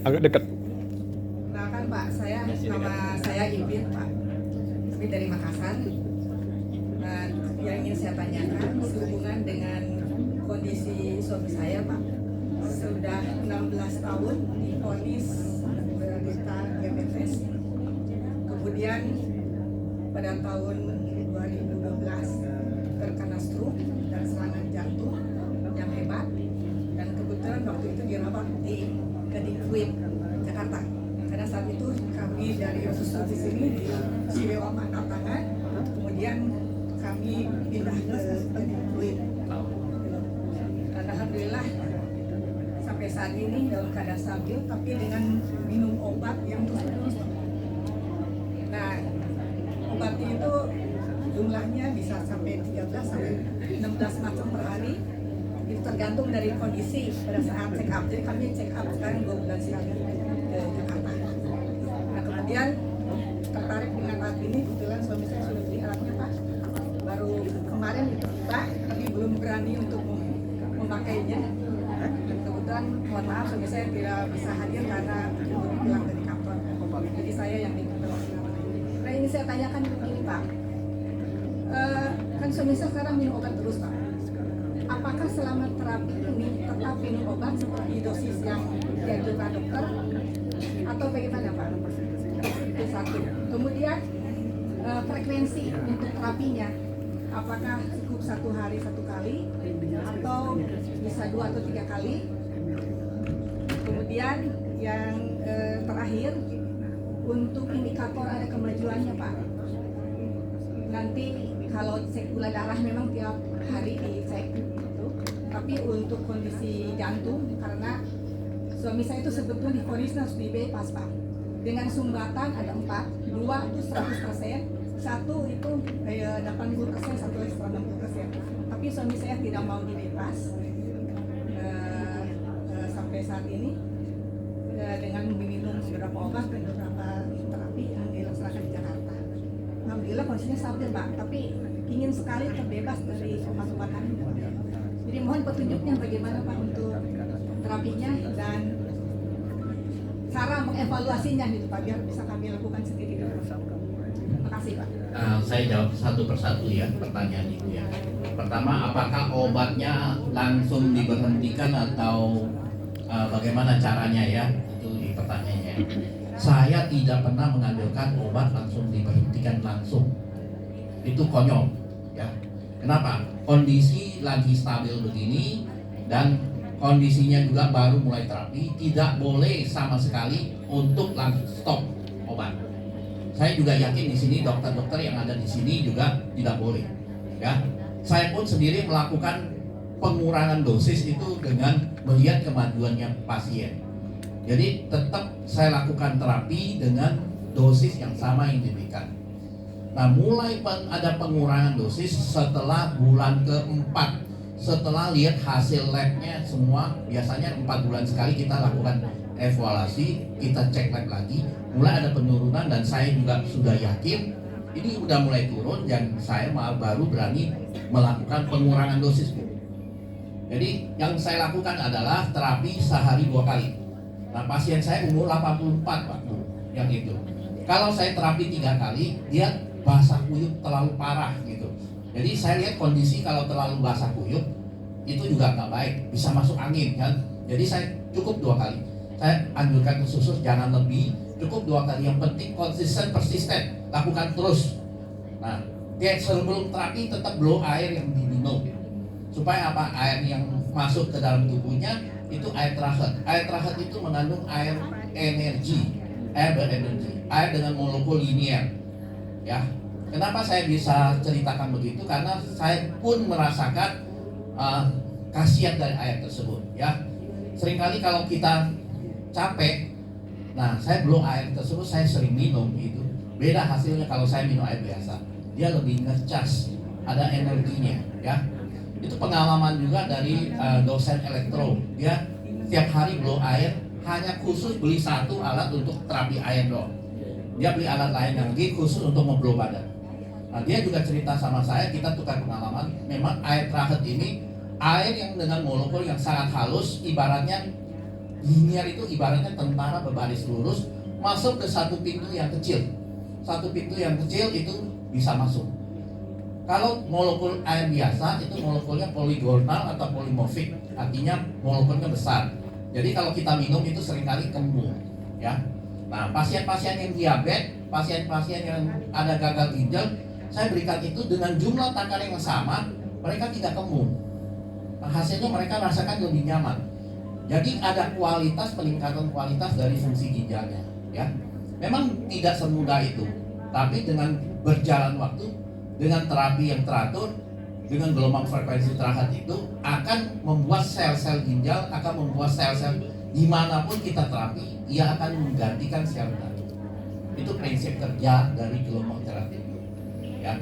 agak dekat. Kenalkan Pak, nama saya Ibin Pak. Kami dari Makassar. Nah, yang ingin saya tanyakan sehubungan dengan kondisi suami saya Pak. Sudah 16 tahun divonis menderita diabetes. Kemudian pada tahun 2012 terkena stroke dan serangan jantung yang hebat, dan kebetulan waktu itu dirawat di Gading Fluid Jakarta. Karena saat itu kami dari Yosusus di sini di Siwewa angkat tangan, kemudian kami pindah ke Gading Fluid. Dan alhamdulillah sampai saat ini dalam keadaan stabil, tapi dengan minum obat yang terus-menerus. Nah, obatnya itu jumlahnya bisa sampai 13 sampai 16 macam per hari. Itu tergantung dari kondisi pada saat check up. Jadi kami check up sekarang 2 bulan sekali ke Jakarta. Nah, kemudian tertarik dengan alat ini, kebetulan suami saya sudah beli alatnya Pak. Baru kemarin itu Pak, tapi belum berani untuk memakainya. Dan kebetulan mohon maaf suami saya tidak bisa hadir karena belum pulang dari kantor. Jadi saya yang ikut. Nah, ini saya tanyakan begini Pak. Kan suami saya sekarang minum obat terus Pak. Apakah selama terapi ini tetap minum obat seperti dosis yang dianjurkan dokter atau bagaimana Pak? Itu satu. Kemudian frekuensi untuk terapinya, apakah cukup 1 hari 1 kali atau bisa 2 atau 3 kali? Kemudian yang terakhir, untuk indikator ada kemajuannya Pak. Nanti kalau cek gula darah memang tiap hari dicek gitu. Tapi untuk kondisi jantung, karena suami saya itu sebetulnya divonis harus di bypass Pak. Dengan sumbatan ada 4, 2 itu 100%, 1 itu 80%, 1 lagi 90%. Tapi suami saya tidak mau di bypass sampai saat ini, dengan meminum beberapa obat dan beberapa terapi yang dilaksanakan di Jakarta. Alhamdulillah kondisinya stabil Pak, tapi ingin sekali terbebas dari obat-obatan. Jadi mohon petunjuknya bagaimana Pak untuk terapinya dan cara mengevaluasinya gitu Pak, biar bisa kami lakukan sendiri. Terima kasih Pak. Saya jawab satu persatu ya pertanyaan itu ya. Pertama, apakah obatnya langsung diberhentikan atau bagaimana caranya ya? Itu di pertanyaannya. Saya tidak pernah mengambilkan obat langsung diberhentikan langsung. Itu konyol ya. Kenapa? Kondisi lagi stabil begini dan kondisinya juga baru mulai terapi, tidak boleh sama sekali untuk langsung stop obat. Saya juga yakin di sini dokter-dokter yang ada di sini juga tidak boleh ya. Saya pun sendiri melakukan pengurangan dosis itu dengan melihat kemajuannya pasien. Jadi tetap saya lakukan terapi dengan dosis yang sama yang diberikan. Nah, mulai ada pengurangan dosis setelah bulan keempat. Setelah lihat hasil labnya semua, biasanya 4 bulan sekali kita lakukan evaluasi, kita cek lab lagi, mulai ada penurunan dan saya juga sudah yakin ini udah mulai turun dan saya malah baru berani melakukan pengurangan dosis. Jadi yang saya lakukan adalah terapi sehari 2 kali. Nah, pasien saya umur 84 Pak Bu, yang itu. Kalau saya terapi 3 kali, dia basah kuyup terlalu parah gitu. Jadi saya lihat kondisi kalau terlalu basah kuyup itu juga nggak baik, bisa masuk angin kan. Jadi saya cukup 2 kali. Saya anjurkan khusus jangan lebih, cukup 2 kali. Yang penting konsisten, persisten, lakukan terus. Nah, dia sebelum terapi tetap blow air yang diminum. Supaya apa? Air yang masuk ke dalam tubuhnya itu air trahet. Air trahet itu mengandung air energi, air berenergi, air dengan molekul linier. Ya, kenapa saya bisa ceritakan begitu? Karena saya pun merasakan khasiat dari air tersebut. Ya, seringkali kalau kita capek, nah saya belum air tersebut saya sering minum itu. Beda hasilnya kalau saya minum air biasa. Dia lebih ngecas, ada energinya. Ya, itu pengalaman juga dari dosen elektro. Dia tiap hari blow air, hanya khusus beli 1 alat untuk terapi air doang. Dia beli alat lain yang lagi khusus untuk memblow badan. Nah, dia juga cerita sama saya, kita tukar pengalaman. Memang air trahet ini air yang dengan molekul yang sangat halus, ibaratnya Linier itu ibaratnya tentara berbaris lurus masuk ke satu pintu yang kecil. Satu pintu yang kecil itu bisa masuk. Kalau molekul air biasa itu molekulnya poligonal atau polimorfik, artinya molekulnya besar. Jadi kalau kita minum itu seringkali kembung, ya. Nah, pasien-pasien yang diabetes, pasien-pasien yang ada gagal ginjal, saya berikan itu dengan jumlah takar yang sama, mereka tidak kembung. Nah, hasilnya mereka rasakan lebih nyaman. Jadi ada kualitas, peningkatan kualitas dari fungsi ginjalnya, ya. Memang tidak semudah itu, tapi dengan berjalan waktu, dengan terapi yang teratur, dengan gelombang frekuensi teratur itu akan membuat sel-sel ginjal, akan membuat sel-sel dimanapun kita terapi, ia akan menggantikan sel tadi. Itu prinsip kerja dari gelombang terapi, ya.